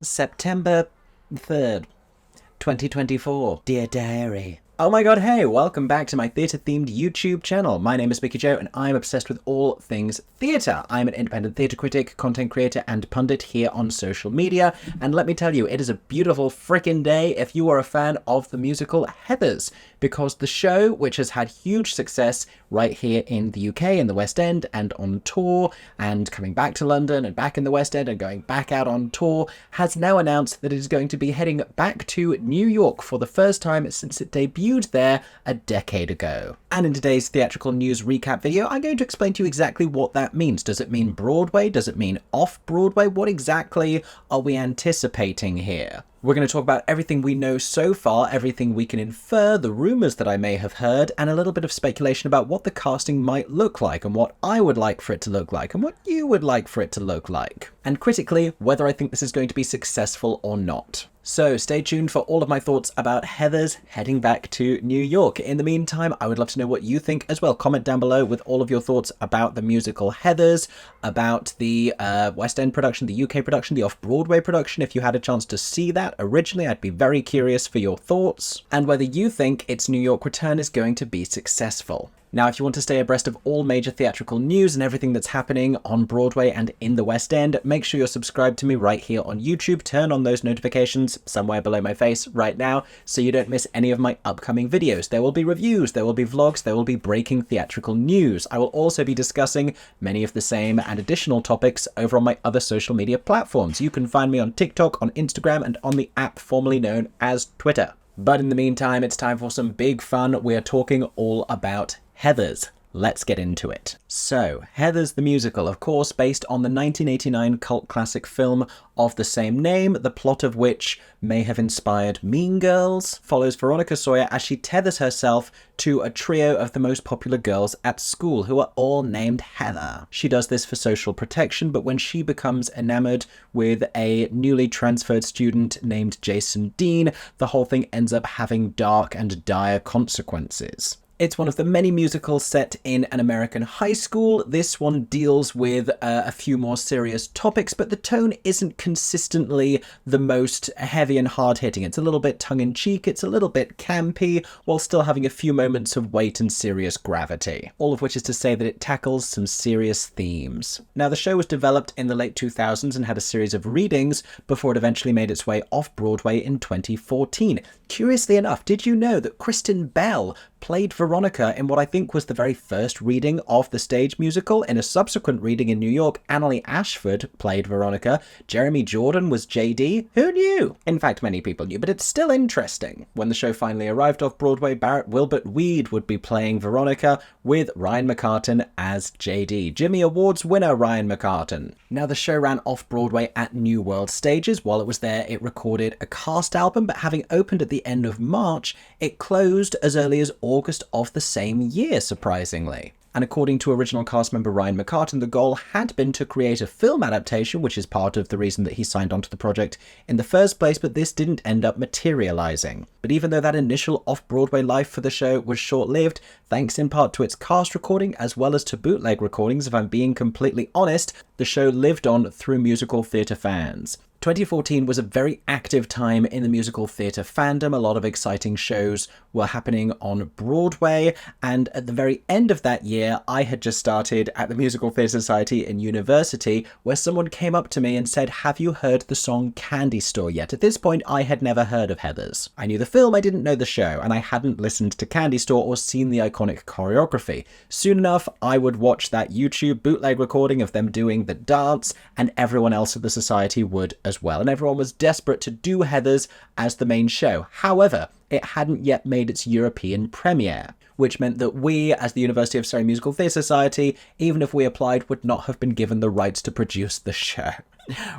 September 3rd, 2024. Dear Diary. Oh my god, hey, welcome back to my theatre-themed YouTube channel. My name is Mickey Jo, and I'm obsessed with all things theatre. I'm an independent theatre critic, content creator, and pundit here on social media, and let me tell you, it is a beautiful frickin' day if you are a fan of the musical Heathers, because the show, which has had huge success right here in the UK, in the West End, and on tour, and coming back to London, and back in the West End, and going back out on tour, has now announced that it is going to be heading back to New York for the first time since it debuted there a decade ago. And in today's theatrical news recap video, I'm going to explain to you exactly what that means. Does it mean Broadway? Does it mean off-Broadway? What exactly are we anticipating here? We're going to talk about everything we know so far, everything we can infer, the rumours that I may have heard, and a little bit of speculation about what the casting might look like, and what I would like for it to look like, and what you would like for it to look like. And critically, whether I think this is going to be successful or not. So stay tuned for all of my thoughts about Heathers heading back to New York. In the meantime, I would love to know what you think as well. Comment down below with all of your thoughts about the musical Heathers, about the West End production, the UK production, the Off-Broadway production. If you had a chance to see that originally, I'd be very curious for your thoughts, and whether you think its New York return is going to be successful. Now, if you want to stay abreast of all major theatrical news and everything that's happening on Broadway and in the West End, make sure you're subscribed to me right here on YouTube. Turn on those notifications somewhere below my face right now so you don't miss any of my upcoming videos. There will be reviews, there will be vlogs, there will be breaking theatrical news. I will also be discussing many of the same and additional topics over on my other social media platforms. You can find me on TikTok, on Instagram, and on the app formerly known as Twitter. But in the meantime, it's time for some big fun. We're talking all about Heathers. Let's get into it. So, Heathers the musical, of course, based on the 1989 cult classic film of the same name, the plot of which may have inspired Mean Girls, follows Veronica Sawyer as she tethers herself to a trio of the most popular girls at school, who are all named Heather. She does this for social protection, but when she becomes enamored with a newly transferred student named Jason Dean, the whole thing ends up having dark and dire consequences. It's one of the many musicals set in an American high school. This one deals with a few more serious topics, but the tone isn't consistently the most heavy and hard-hitting. It's a little bit tongue-in-cheek, it's a little bit campy, while still having a few moments of weight and serious gravity. All of which is to say that it tackles some serious themes. Now, the show was developed in the late 2000s and had a series of readings before it eventually made its way off Broadway in 2014. Curiously enough, did you know that Kristen Bell played Veronica in what I think was the very first reading of the stage musical? In a subsequent reading in New York, Annaleigh Ashford played Veronica. Jeremy Jordan was JD. Who knew? In fact, many people knew, but it's still interesting. When the show finally arrived off Broadway, Barrett Wilbert Weed would be playing Veronica with Ryan McCartan as JD. Jimmy Awards winner Ryan McCartan. Now, the show ran off Broadway at New World Stages. While it was there, it recorded a cast album, but having opened at the end of March, it closed as early as August of the same year, surprisingly. And according to original cast member Ryan McCartan, the goal had been to create a film adaptation, which is part of the reason that he signed on to the project in the first place, but this didn't end up materializing. But even though that initial off-Broadway life for the show was short-lived, thanks in part to its cast recording as well as to bootleg recordings, if I'm being completely honest, the show lived on through musical theatre fans. 2014 was a very active time in the musical theatre fandom. A lot of exciting shows were happening on Broadway, and at the very end of that year, I had just started at the Musical Theatre Society in university, where someone came up to me and said, "Have you heard the song Candy Store yet?" At this point, I had never heard of Heathers. I knew the film, I didn't know the show, and I hadn't listened to Candy Store or seen the iconic choreography. Soon enough, I would watch that YouTube bootleg recording of them doing the dance, and everyone else at the society would as well, and everyone was desperate to do Heathers as the main show. However, it hadn't yet made its European premiere, which meant that we, as the University of Surrey Musical Theatre Society, even if we applied, would not have been given the rights to produce the show,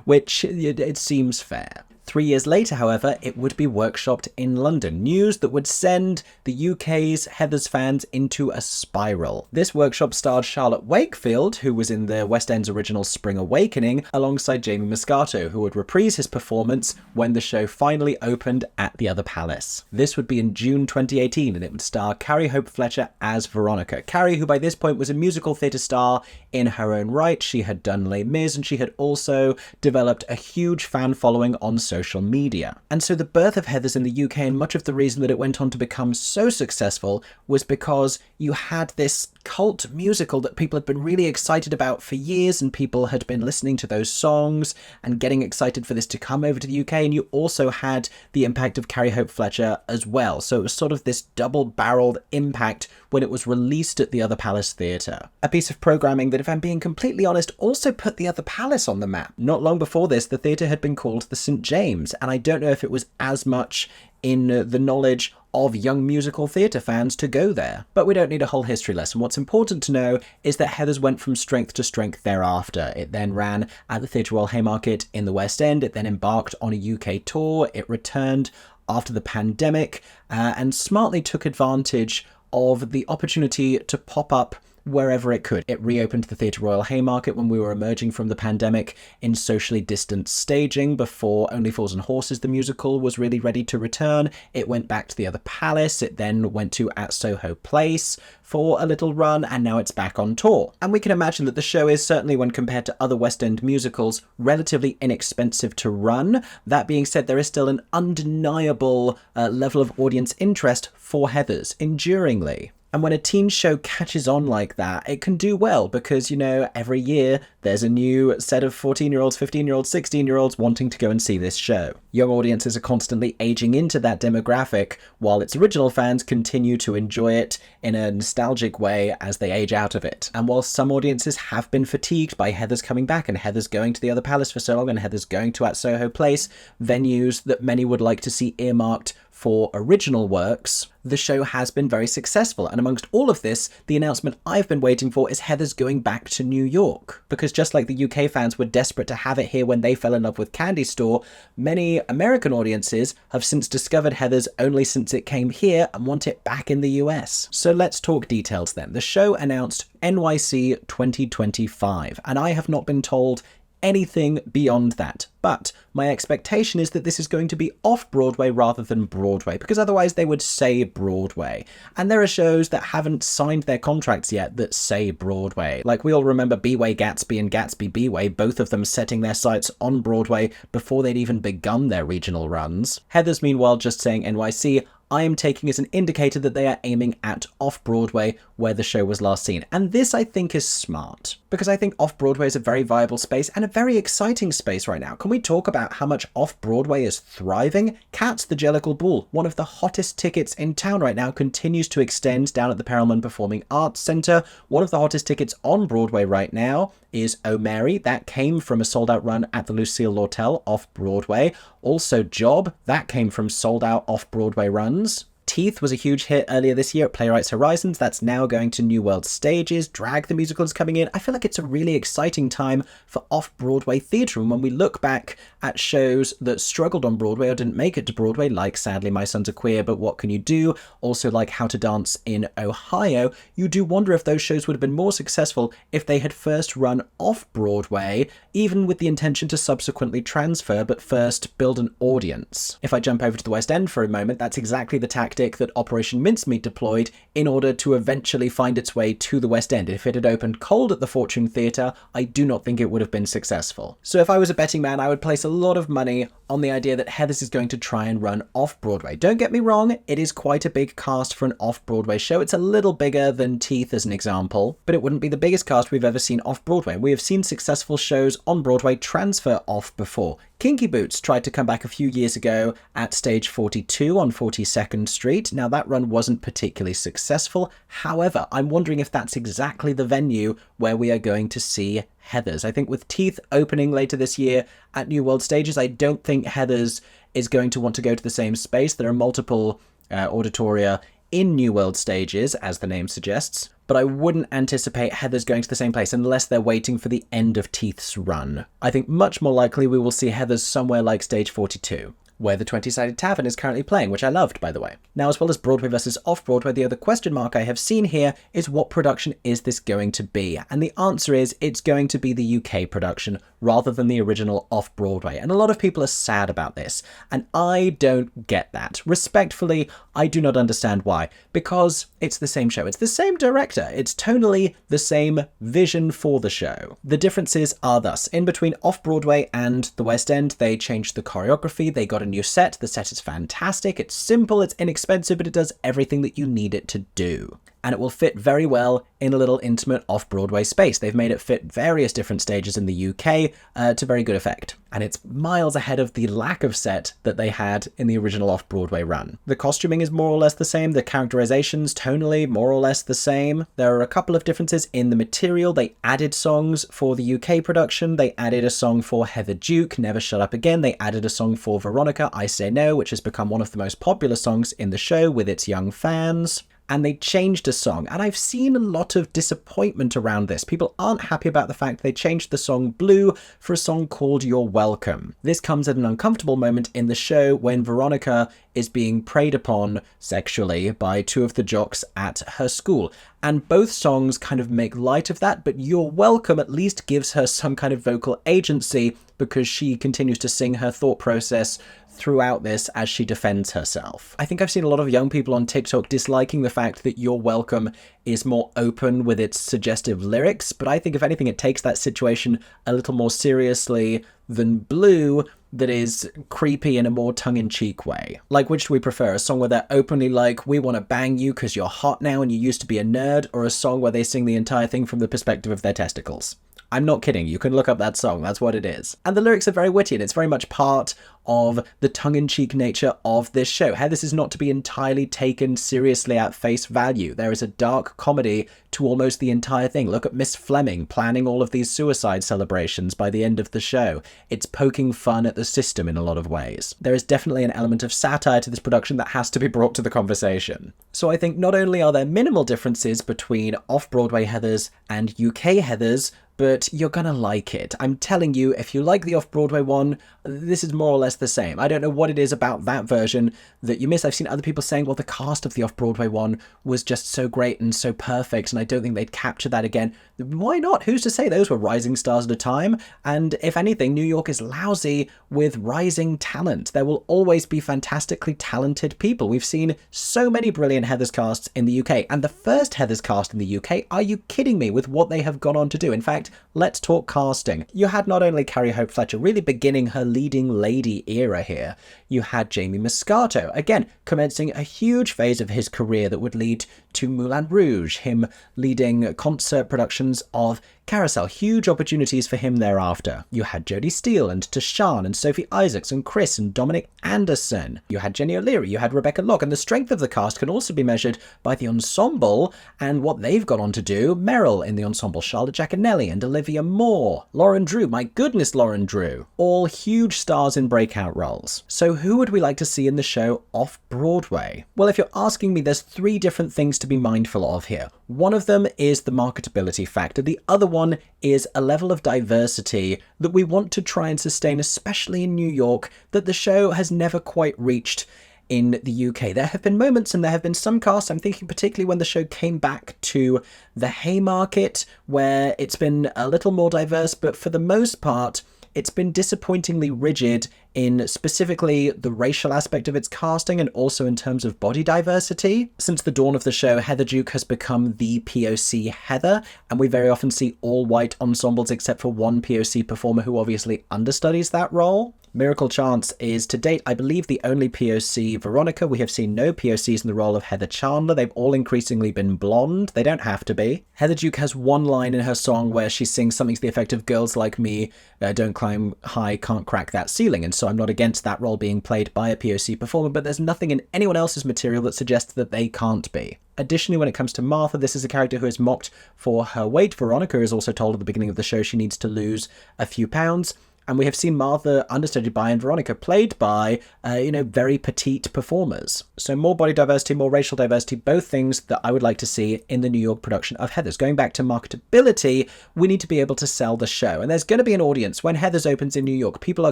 which it seems fair. 3 years later, however, it would be workshopped in London. News that would send the UK's Heathers fans into a spiral. This workshop starred Charlotte Wakefield, who was in the West End's original Spring Awakening, alongside Jamie Moscato, who would reprise his performance when the show finally opened at the Other Palace. This would be in June 2018, and it would star Carrie Hope Fletcher as Veronica. Carrie, who by this point was a musical theatre star in her own right. She had done Les Mis, and she had also developed a huge fan following on social media. And so the birth of Heathers in the UK, and much of the reason that it went on to become so successful, was because you had this cult musical that people had been really excited about for years, and people had been listening to those songs and getting excited for this to come over to the UK, and you also had the impact of Carrie Hope Fletcher as well. So it was sort of this double-barreled impact when it was released at the Other Palace Theatre. A piece of programming that, if I'm being completely honest, also put the Other Palace on the map. Not long before this, the theatre had been called the St. James, and I don't know if it was as much in the knowledge of young musical theatre fans to go there. But we don't need a whole history lesson. What's important to know is that Heathers went from strength to strength thereafter. It then ran at the Theatre Royal Haymarket in the West End. It then embarked on a UK tour. It returned after the pandemic and smartly took advantage of the opportunity to pop up wherever it could. It reopened the Theatre Royal Haymarket when we were emerging from the pandemic in socially distanced staging before Only Fools and Horses the musical was really ready to return. It went back to the Other Palace. It then went to at Soho Place for a little run, and now it's back on tour. And we can imagine that the show is, certainly when compared to other West End musicals, relatively inexpensive to run. That being said, there is still an undeniable level of audience interest for Heathers, enduringly. And when a teen show catches on like that, it can do well because, you know, every year there's a new set of 14-year-olds, 15-year-olds, 16-year-olds wanting to go and see this show. Young audiences are constantly aging into that demographic, while its original fans continue to enjoy it in a nostalgic way as they age out of it. And while some audiences have been fatigued by Heathers coming back and Heathers going to the Other Palace for so long and Heathers going to at Soho Place, venues that many would like to see earmarked for original works, the show has been very successful. And amongst all of this, the announcement I've been waiting for is Heathers going back to New York. Because just like the UK fans were desperate to have it here when they fell in love with Candy Store, many American audiences have since discovered Heathers only since it came here and want it back in the US. So let's talk details then. The show announced NYC 2025, and I have not been told anything beyond that. But my expectation is that this is going to be Off-Broadway rather than Broadway, because otherwise they would say Broadway. And there are shows that haven't signed their contracts yet that say Broadway. Like, we all remember B-Way Gatsby and Gatsby B-Way, both of them setting their sights on Broadway before they'd even begun their regional runs. Heathers, meanwhile, just saying NYC, I am taking as an indicator that they are aiming at Off-Broadway, where the show was last seen. And this, I think, is smart, because I think Off-Broadway is a very viable space and a very exciting space right now. Can we talk about how much Off-Broadway is thriving? Cats the Jellicle Ball, one of the hottest tickets in town right now, continues to extend down at the Perelman Performing Arts Centre. One of the hottest tickets on Broadway right now is Oh Mary. That came from a sold-out run at the Lucille Lortel off-Broadway. Also Job, that came from sold-out off-Broadway runs. Teeth was a huge hit earlier this year at Playwrights Horizons. That's now going to New World Stages. Drag the Musical is coming in. I feel like it's a really exciting time for off-Broadway theatre. And when we look back at shows that struggled on Broadway or didn't make it to Broadway, like Sadly My Sons Are Queer, But What Can You Do? Also like How to Dance in Ohio, you do wonder if those shows would have been more successful if they had first run off-Broadway, even with the intention to subsequently transfer, but first build an audience. If I jump over to the West End for a moment, that's exactly the tactic that Operation Mincemeat deployed in order to eventually find its way to the West End. If it had opened cold at the Fortune Theatre, I do not think it would have been successful. So if I was a betting man, I would place a lot of money on the idea that Heathers is going to try and run off-Broadway. Don't get me wrong, it is quite a big cast for an off-Broadway show. It's a little bigger than Teeth as an example, but it wouldn't be the biggest cast we've ever seen off-Broadway. We have seen successful shows on Broadway transfer off before. Kinky Boots tried to come back a few years ago at Stage 42 on 42nd Street. Now, that run wasn't particularly successful. However, I'm wondering if that's exactly the venue where we are going to see Heathers. I think with Teeth opening later this year at New World Stages, I don't think Heathers is going to want to go to the same space. There are multiple auditoria in New World Stages, as the name suggests. but I wouldn't anticipate Heather's going to the same place unless they're waiting for the end of Teeth's run. I think much more likely we will see Heather's somewhere like stage 42. Where the 20-Sided Tavern is currently playing, which I loved, by the way. Now, as well as Broadway versus Off-Broadway, the other question mark I have seen here is what production is this going to be? And the answer is it's going to be the UK production rather than the original Off-Broadway. And a lot of people are sad about this, and I don't get that. Respectfully, I do not understand why, because it's the same show. It's the same director. It's tonally the same vision for the show. The differences are thus. In between Off-Broadway and the West End, they changed the choreography, they got a new set. The set is fantastic, it's simple, it's inexpensive, but it does everything that you need it to do. And it will fit very well in a little intimate off-Broadway space. They've made it fit various different stages in the UK to very good effect. And it's miles ahead of the lack of set that they had in the original off-Broadway run. The costuming is more or less the same, the characterizations tonally more or less the same. There are a couple of differences in the material. They added songs for the UK production. They added a song for Heather Duke, Never Shut Up Again. They added a song for Veronica, I Say No, which has become one of the most popular songs in the show with its young fans. And they changed a song, and I've seen a lot of disappointment around this. People aren't happy about the fact they changed the song Blue for a song called You're Welcome. This comes at an uncomfortable moment in the show when Veronica is being preyed upon sexually by two of the jocks at her school. And both songs kind of make light of that, but You're Welcome at least gives her some kind of vocal agency because she continues to sing her thought process throughout this as she defends herself. I think I've seen a lot of young people on TikTok disliking the fact that You're Welcome is more open with its suggestive lyrics, but I think if anything it takes that situation a little more seriously than Blue, that is creepy in a more tongue-in-cheek way. Like, which do we prefer? A song where they're openly like, we want to bang you because you're hot now and you used to be a nerd, or a song where they sing the entire thing from the perspective of their testicles? I'm not kidding, you can look up that song, that's what it is. And the lyrics are very witty, and it's very much part of the tongue-in-cheek nature of this show. How this is not to be entirely taken seriously at face value. There is a dark comedy to almost the entire thing. Look at Miss Fleming planning all of these suicide celebrations by the end of the show. It's poking fun at the system in a lot of ways. There is definitely an element of satire to this production that has to be brought to the conversation. So I think not only are there minimal differences between off-Broadway Heathers and UK Heathers, but you're gonna like it. I'm telling you, if you like the off-Broadway one, this is more or less the same. I don't know what it is about that version that you miss. I've seen other people saying, well, the cast of the off-Broadway one was just so great and so perfect, and I don't think they'd capture that again. Why not? Who's to say? Those were rising stars at a time, and if anything, New York is lousy with rising talent. There will always be fantastically talented people. We've seen so many brilliant Heathers casts in the UK, and the first Heathers cast in the UK, are you kidding me with what they have gone on to do? In fact, let's talk casting. You had not only Carrie Hope Fletcher really beginning her leading lady era here, you had Jamie Moscato, again, commencing a huge phase of his career that would lead to Moulin Rouge, him leading concert productions of Carousel, huge opportunities for him thereafter. You had Jodie Steele and Tashawn and Sophie Isaacs and Chris and Dominic Anderson. You had Jenny O'Leary, you had Rebecca Locke, and the strength of the cast can also be measured by the ensemble and what they've gone on to do. Meryl in the ensemble, Charlotte Giaconelli and Olivia Moore, Lauren Drew, my goodness, Lauren Drew, all huge stars in breakout roles. So who would we like to see in the show off-Broadway? Well, if you're asking me, there's three different things to be mindful of here. One of them is the marketability factor. The other one is a level of diversity that we want to try and sustain, especially in New York, that the show has never quite reached in the UK. There have been moments and there have been some casts, I'm thinking particularly when the show came back to the Haymarket, where it's been a little more diverse, but for the most part, it's been disappointingly rigid in specifically the racial aspect of its casting and also in terms of body diversity. Since the dawn of the show, Heather Duke has become the POC Heather, and we very often see all white ensembles except for one POC performer who obviously understudies that role. Miracle Chance is, to date, I believe, the only POC Veronica. We have seen no POCs in the role of Heather Chandler. They've all increasingly been blonde. They don't have to be. Heather Duke has one line in her song where she sings something to the effect of "Girls like me don't climb high, can't crack that ceiling," and so I'm not against that role being played by a POC performer, but there's nothing in anyone else's material that suggests that they can't be. Additionally, when it comes to Martha, this is a character who is mocked for her weight. Veronica is also told at the beginning of the show she needs to lose a few pounds. And we have seen Martha understudied by and Veronica played by, very petite performers. So more body diversity, more racial diversity, both things that I would like to see in the New York production of Heathers. Going back to marketability, we need to be able to sell the show. And there's going to be an audience when Heathers opens in New York. People are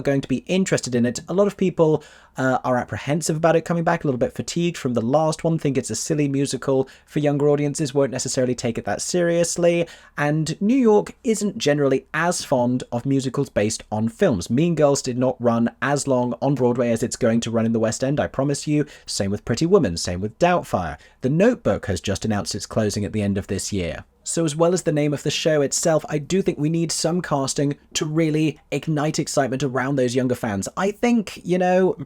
going to be interested in it. A lot of people are apprehensive about it coming back, a little bit fatigued from the last one, think it's a silly musical for younger audiences, won't necessarily take it that seriously. And New York isn't generally as fond of musicals based on films. Mean Girls did not run as long on Broadway as it's going to run in the West End, I promise you. Same with Pretty Woman, same with Doubtfire. The Notebook has just announced its closing at the end of this year. So as well as the name of the show itself, I do think we need some casting to really ignite excitement around those younger fans. I think,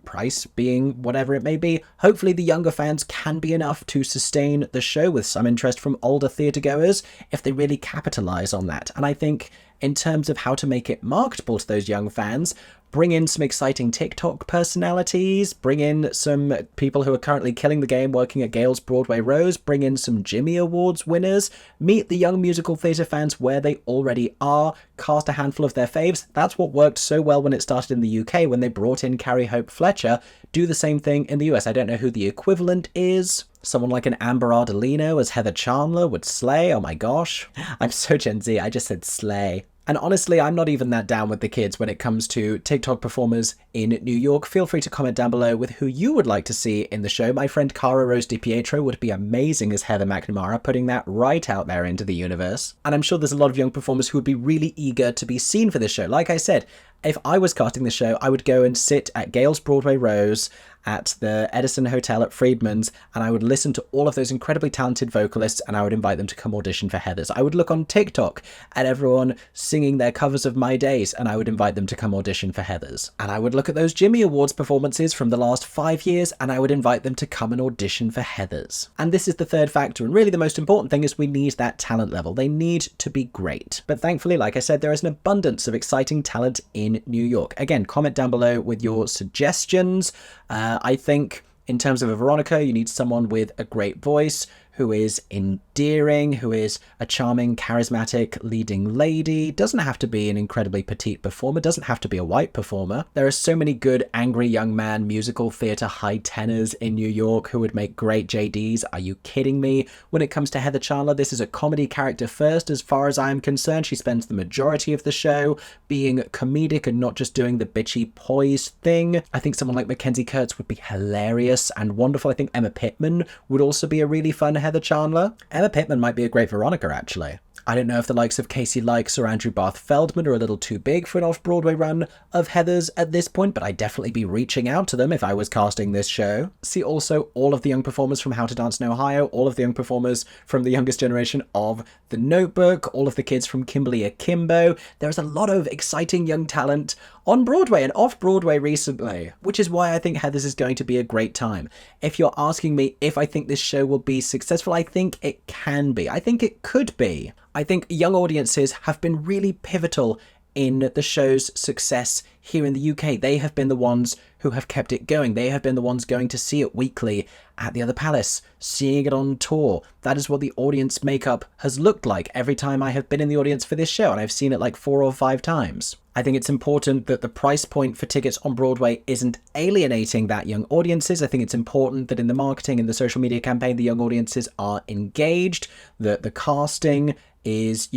price being whatever it may be, hopefully the younger fans can be enough to sustain the show with some interest from older theatregoers if they really capitalize on that. And I think in terms of how to make it marketable to those young fans, bring in some exciting TikTok personalities, bring in some people who are currently killing the game working at Gale's Broadway Rose, bring in some Jimmy Awards winners, meet the young musical theatre fans where they already are, cast a handful of their faves. That's what worked so well when it started in the UK, when they brought in Carrie Hope Fletcher. Do the same thing in the US. I don't know who the equivalent is. Someone like an Amber Ardolino as Heather Chandler would slay. Oh my gosh. I'm so Gen Z, I just said slay. And honestly, I'm not even that down with the kids when it comes to TikTok performers in New York. Feel free to comment down below with who you would like to see in the show. My friend Cara Rose DiPietro would be amazing as Heather McNamara, putting that right out there into the universe. And I'm sure there's a lot of young performers who would be really eager to be seen for this show. Like I said, if I was casting the show, I would go and sit at Gale's Broadway Rose at the Edison Hotel at Friedman's, and I would listen to all of those incredibly talented vocalists, and I would invite them to come audition for Heathers. I would look on TikTok at everyone singing their covers of My Days, and I would invite them to come audition for Heathers. And I would look at those Jimmy Awards performances from the last 5 years, and I would invite them to come and audition for Heathers. And this is the third factor, and really the most important thing is we need that talent level. They need to be great. But thankfully, like I said, there is an abundance of exciting talent in New York. Again, comment down below with your suggestions. I think in terms of a Veronica, you need someone with a great voice, who is endearing, who is a charming, charismatic leading lady. Doesn't have to be an incredibly petite performer, doesn't have to be a white performer. There are so many good angry young man musical theatre high tenors in New York who would make great JDs. Are you kidding me? When it comes to Heather Chandler, this is a comedy character first as far as I am concerned. She spends the majority of the show being comedic and not just doing the bitchy poised thing. I think someone like Mackenzie Kurtz would be hilarious and wonderful. I think Emma Pittman would also be a really fun Heather Chandler. Emma Pittman might be a great Veronica, actually. I don't know if the likes of Casey Likes or Andrew Barth Feldman are a little too big for an off-Broadway run of Heathers at this point, but I'd definitely be reaching out to them if I was casting this show. See also all of the young performers from How to Dance in Ohio, all of the young performers from the youngest generation of The Notebook, all of the kids from Kimberly Akimbo. There's a lot of exciting young talent on Broadway and off-Broadway recently, which is why I think Heathers is going to be a great time. If you're asking me if I think this show will be successful, I think it can be. I think it could be. I think young audiences have been really pivotal in the show's success here in the UK. They have been the ones who have kept it going. They have been the ones going to see it weekly at the Other Palace, seeing it on tour. That is what the audience makeup has looked like every time I have been in the audience for this show, and I've seen it like 4 or 5 times. I think it's important that the price point for tickets on Broadway isn't alienating that young audiences. I think it's important that in the marketing and the social media campaign, the young audiences are engaged, that the casting is,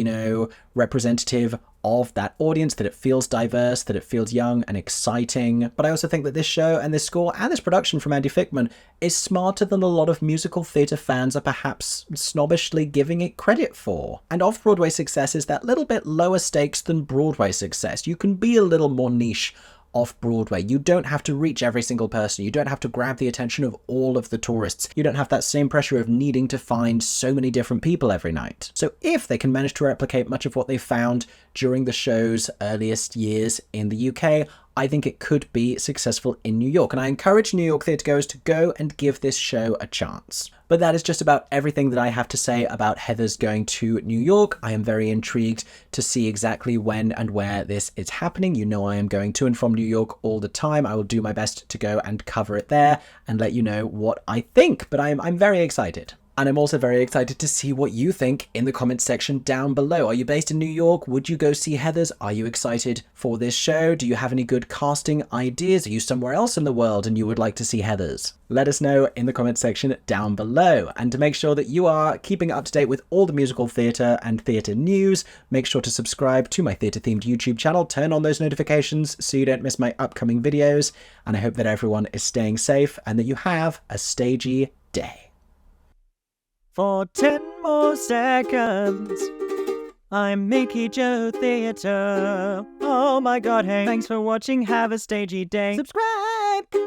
representative of that audience, that it feels diverse, that it feels young and exciting. But I also think that this show and this score and this production from Andy Fickman is smarter than a lot of musical theatre fans are perhaps snobbishly giving it credit for. And off-Broadway success is that little bit lower stakes than Broadway success. You can be a little more niche off-Broadway. You don't have to reach every single person. You don't have to grab the attention of all of the tourists. You don't have that same pressure of needing to find so many different people every night. So if they can manage to replicate much of what they found during the show's earliest years in the UK, I think it could be successful in New York, and I encourage New York theatregoers to go and give this show a chance. But that is just about everything that I have to say about Heathers going to New York. I am very intrigued to see exactly when and where this is happening. You know I am going to and from New York all the time. I will do my best to go and cover it there and let you know what I think, but I'm very excited. And I'm also very excited to see what you think in the comments section down below. Are you based in New York? Would you go see Heathers? Are you excited for this show? Do you have any good casting ideas? Are you somewhere else in the world and you would like to see Heathers? Let us know in the comments section down below. And to make sure that you are keeping up to date with all the musical theatre and theatre news, make sure to subscribe to my theatre-themed YouTube channel. Turn on those notifications so you don't miss my upcoming videos. And I hope that everyone is staying safe and that you have a stagey day. For 10 more seconds, I'm MickeyJoTheatre. Oh my god, hey, thanks for watching, have a stagey day. Subscribe!